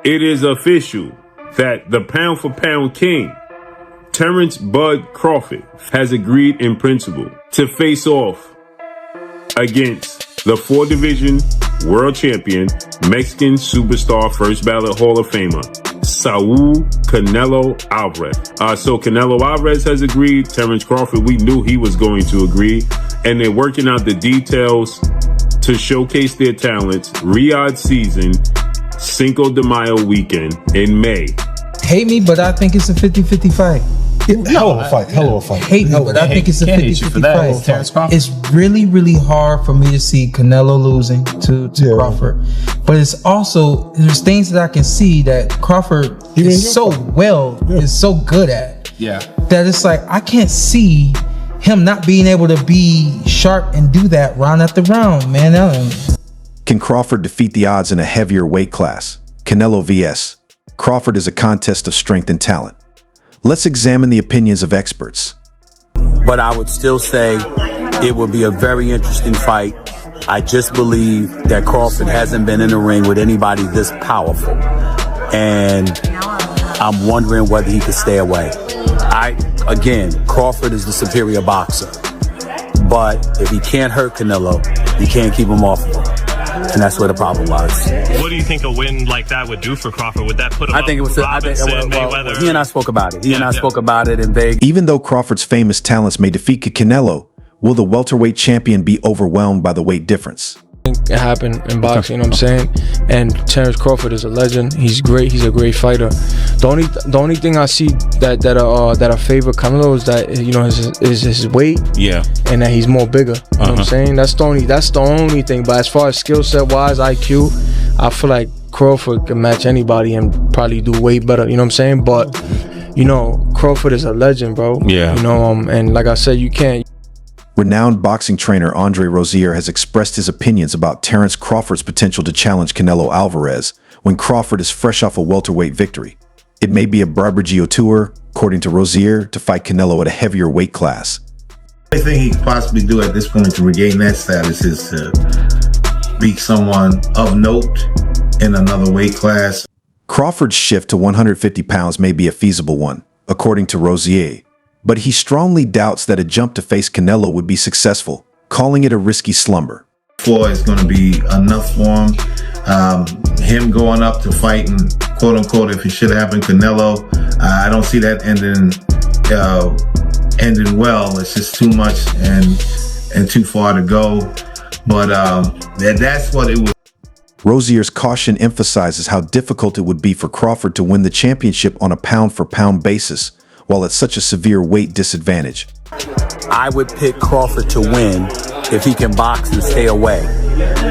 It is official that the pound-for-pound king, Terence "Bud" Crawford, has agreed in principle to face off against the 4-division world champion, Mexican superstar, first ballot Hall of Famer, Saul Canelo Alvarez. So Canelo Alvarez has agreed. Terence Crawford, we knew he was going to agree. And they're working out the details to showcase their talents. Riyadh season, Cinco de Mayo weekend in May. Hate me, but I think it's a 50-50 fight. Hell of a fight. Hate me, but I think it's a 50-50 fight. It's really, really hard for me to see Canelo losing to Crawford. But it's also, there's things that I can see that Crawford is so good at. Yeah. That it's like, I can't see him not being able to be sharp and do that round after round, man. Can Crawford defeat the odds in a heavier weight class? Canelo vs. Crawford is a contest of strength and talent. Let's examine the opinions of experts. But I would still say it would be a very interesting fight. I just believe that Crawford hasn't been in the ring with anybody this powerful. And I'm wondering whether he could stay away. Again, Crawford is the superior boxer. But if he can't hurt Canelo, he can't keep him off of him. And that's where the problem lies. What do you think a win like that would do for Crawford? Would that put him I think it was. Mayweather? He and I spoke about it. He and I spoke about it in Vegas. Even though Crawford's famous talents may defeat Canelo, will the welterweight champion be overwhelmed by the weight difference? I think it happened in boxing, you know what I'm saying? And Terence Crawford is a legend. He's great. He's a great fighter. The only thing I see that I favor Canelo is that, you know, is his weight. Yeah. And that he's more bigger. You know what I'm saying? That's the only thing. But as far as skill set wise, IQ, I feel like Crawford can match anybody and probably do way better. You know what I'm saying? But you know, Crawford is a legend, bro. Yeah. You know, and like I said, you can't. Renowned boxing trainer Andre Rosier has expressed his opinions about Terence Crawford's potential to challenge Canelo Alvarez when Crawford is fresh off a welterweight victory. It may be a Barbarigo tour, according to Rosier, to fight Canelo at a heavier weight class. The only thing he could possibly do at this point to regain that status is to beat someone of note in another weight class. Crawford's shift to 150 pounds may be a feasible one, according to Rosier, but he strongly doubts that a jump to face Canelo would be successful, calling it a risky slumber. Floor is going to be enough for him. Him going up to fighting, quote unquote, if it should happen, Canelo, I don't see that ending well. It's just too much and too far to go. But that's what it was. Rosier's caution emphasizes how difficult it would be for Crawford to win the championship on a pound-for-pound basis, while at such a severe weight disadvantage. I would pick Crawford to win if he can box and stay away.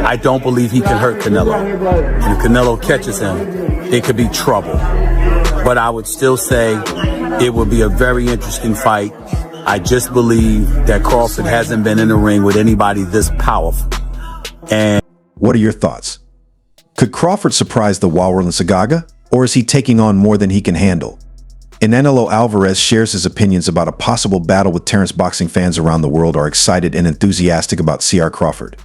I don't believe he can hurt Canelo. And if Canelo catches him, it could be trouble. But I would still say it would be a very interesting fight. I just believe that Crawford hasn't been in the ring with anybody this powerful. And what are your thoughts? Could Crawford surprise the Warren Sagaga, or is he taking on more than he can handle? Canelo Alvarez shares his opinions about a possible battle with Terence. Boxing fans around the world are excited and enthusiastic about CR Crawford.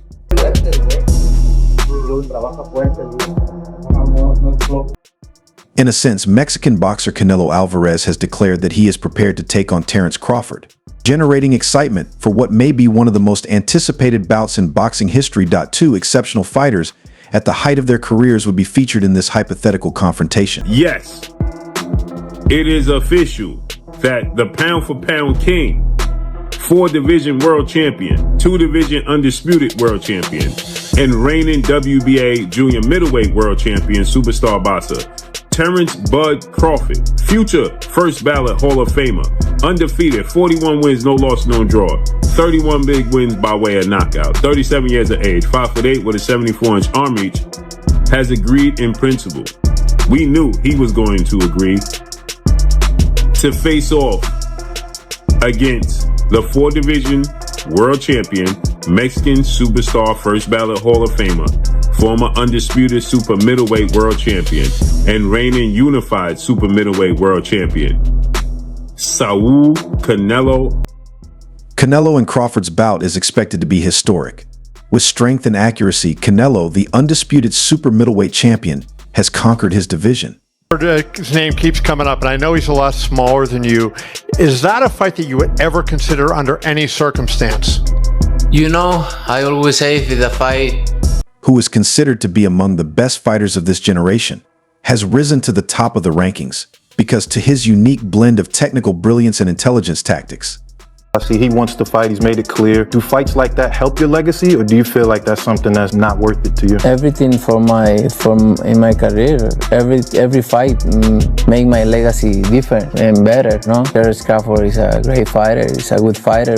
In a sense, Mexican boxer Canelo Alvarez has declared that he is prepared to take on Terence Crawford, generating excitement for what may be one of the most anticipated bouts in boxing history. Two exceptional fighters at the height of their careers would be featured in this hypothetical confrontation. Yes, it is official that the pound-for-pound king, 4-division world champion, 2-division undisputed world champion, and reigning WBA junior middleweight world champion, superstar boxer, Terence "Bud" Crawford, future first ballot Hall of Famer, undefeated, 41 wins, no loss, no draw, 31 big wins by way of knockout, 37 years of age, 5'8" with a 74-inch arm reach, has agreed in principle. We knew he was going to agree to face off against the 4-division world champion, Mexican superstar, first ballot Hall of Famer, former undisputed super middleweight world champion, and reigning unified super middleweight world champion, Saul Canelo. Canelo and Crawford's bout is expected to be historic. With strength and accuracy, Canelo, the undisputed super middleweight champion, has conquered his division. His name keeps coming up, and I know he's a lot smaller than you. Is that a fight that you would ever consider under any circumstance? You know, I always say if the fight... Who is considered to be among the best fighters of this generation, has risen to the top of the rankings because to his unique blend of technical brilliance and intelligence tactics. I see he wants to fight. He's made it clear. Do fights like that help your legacy, or do you feel like that's something that's not worth it to you? Everything in my career, every fight make my legacy different and better. No, Terence Crawford is a great fighter. He's a good fighter.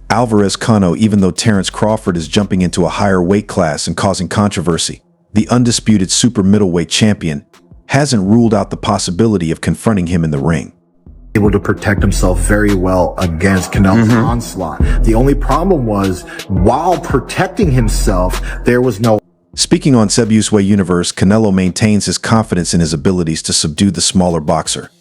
Alvarez Cano, even though Terence Crawford is jumping into a higher weight class and causing controversy, the undisputed super middleweight champion hasn't ruled out the possibility of confronting him in the ring. Able to protect himself very well against Canelo's onslaught. The only problem was, while protecting himself, there was no... Speaking on Sebusway Universe, Canelo maintains his confidence in his abilities to subdue the smaller boxer.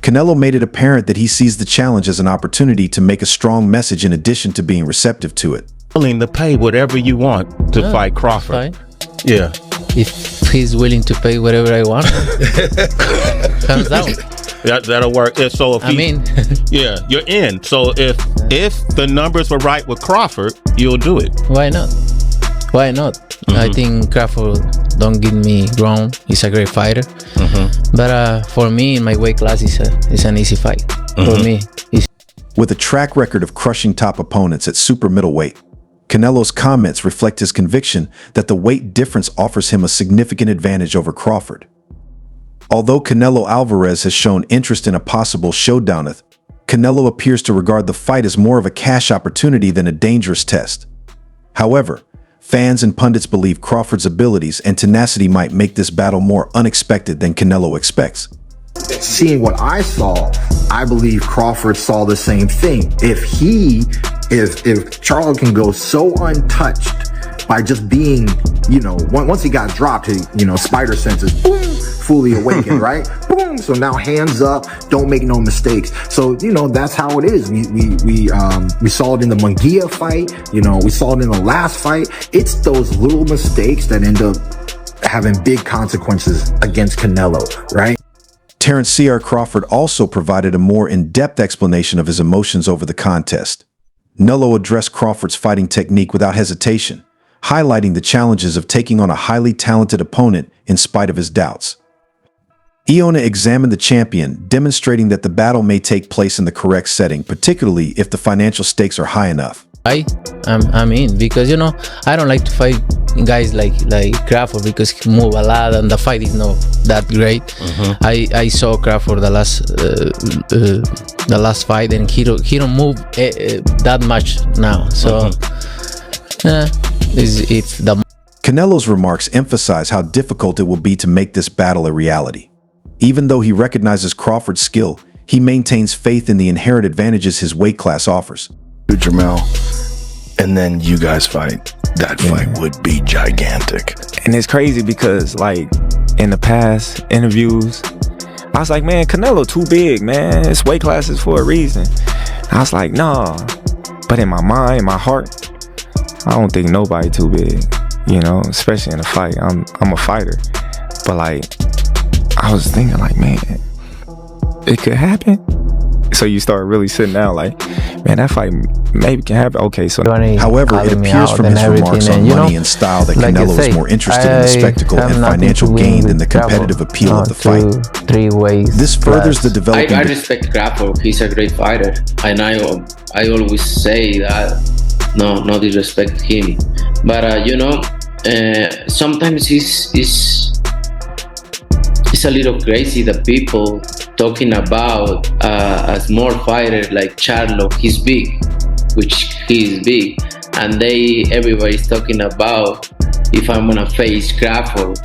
Canelo made it apparent that he sees the challenge as an opportunity to make a strong message in addition to being receptive to it. Willing to pay whatever you want to fight Crawford. Yeah. If he's willing to pay whatever I want, comes down. That'll work. So if yeah, you're in. So if the numbers were right with Crawford, you'll do it. Why not? Why not? I think Crawford, don't get me wrong, he's a great fighter. But for me, in my weight class, it's an easy fight. For me. With a track record of crushing top opponents at super middleweight, Canelo's comments reflect his conviction that the weight difference offers him a significant advantage over Crawford. Although Canelo Alvarez has shown interest in a possible showdown, Canelo appears to regard the fight as more of a cash opportunity than a dangerous test. However, fans and pundits believe Crawford's abilities and tenacity might make this battle more unexpected than Canelo expects. Seeing what I saw, I believe Crawford saw the same thing. If Charlo can go so untouched by just being, once he got dropped, spider senses, boom, fully awakened, right? Boom. So now hands up, don't make no mistakes. So, that's how it is. We saw it in the Munguia fight. We saw it in the last fight. It's those little mistakes that end up having big consequences against Canelo, right? Terence C.R. Crawford also provided a more in-depth explanation of his emotions over the contest. Canelo addressed Crawford's fighting technique without hesitation, highlighting the challenges of taking on a highly talented opponent in spite of his doubts. Iona examined the champion, demonstrating that the battle may take place in the correct setting, particularly if the financial stakes are high enough. I'm in, because I don't like to fight guys like Crawford because he move a lot and the fight is not that great. I saw Crawford the last fight and he don't move that much now. So Canelo's remarks emphasize how difficult it will be to make this battle a reality. Even though he recognizes Crawford's skill, he maintains faith in the inherent advantages his weight class offers. Jamel, and then you guys fight. That fight would be gigantic. And it's crazy because, in the past interviews, I was like, man, Canelo too big, man. It's weight classes for a reason. I was like, nah. But in my mind, my heart, I don't think nobody too big, especially in a fight. I'm a fighter. But, I was thinking, man, it could happen. So you start really sitting down man, that fight maybe can happen. Okay, so however, it appears from his remarks on money and style that Canelo is more interested in the spectacle and financial gain than the competitive appeal of the fight. This furthers the development. I respect Crawford. He's a great fighter, and I always say that no disrespect to him, but sometimes it's a little crazy that people talking about a small fighter like Charlo. He's big, which he is big, and everybody's talking about if I'm gonna face Crawford,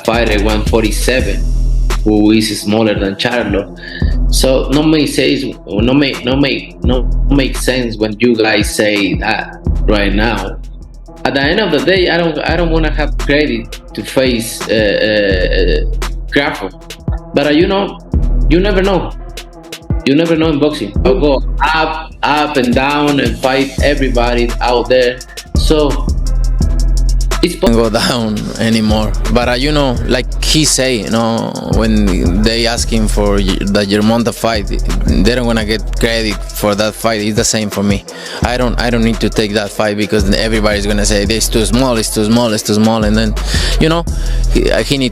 fighter 147, who is smaller than Charlo. So no make sense when you guys say that right now. At the end of the day, I don't want to have credit to face Crawford, but you never know. You never know in boxing. I'll go up and down and fight everybody out there. So go down anymore. But you know, like he say, you know, when they ask him for the Germonta fight, they don't gonna get credit for that fight. It's the same for me. I don't need to take that fight because everybody's gonna say it's too small, and then, you know, he needs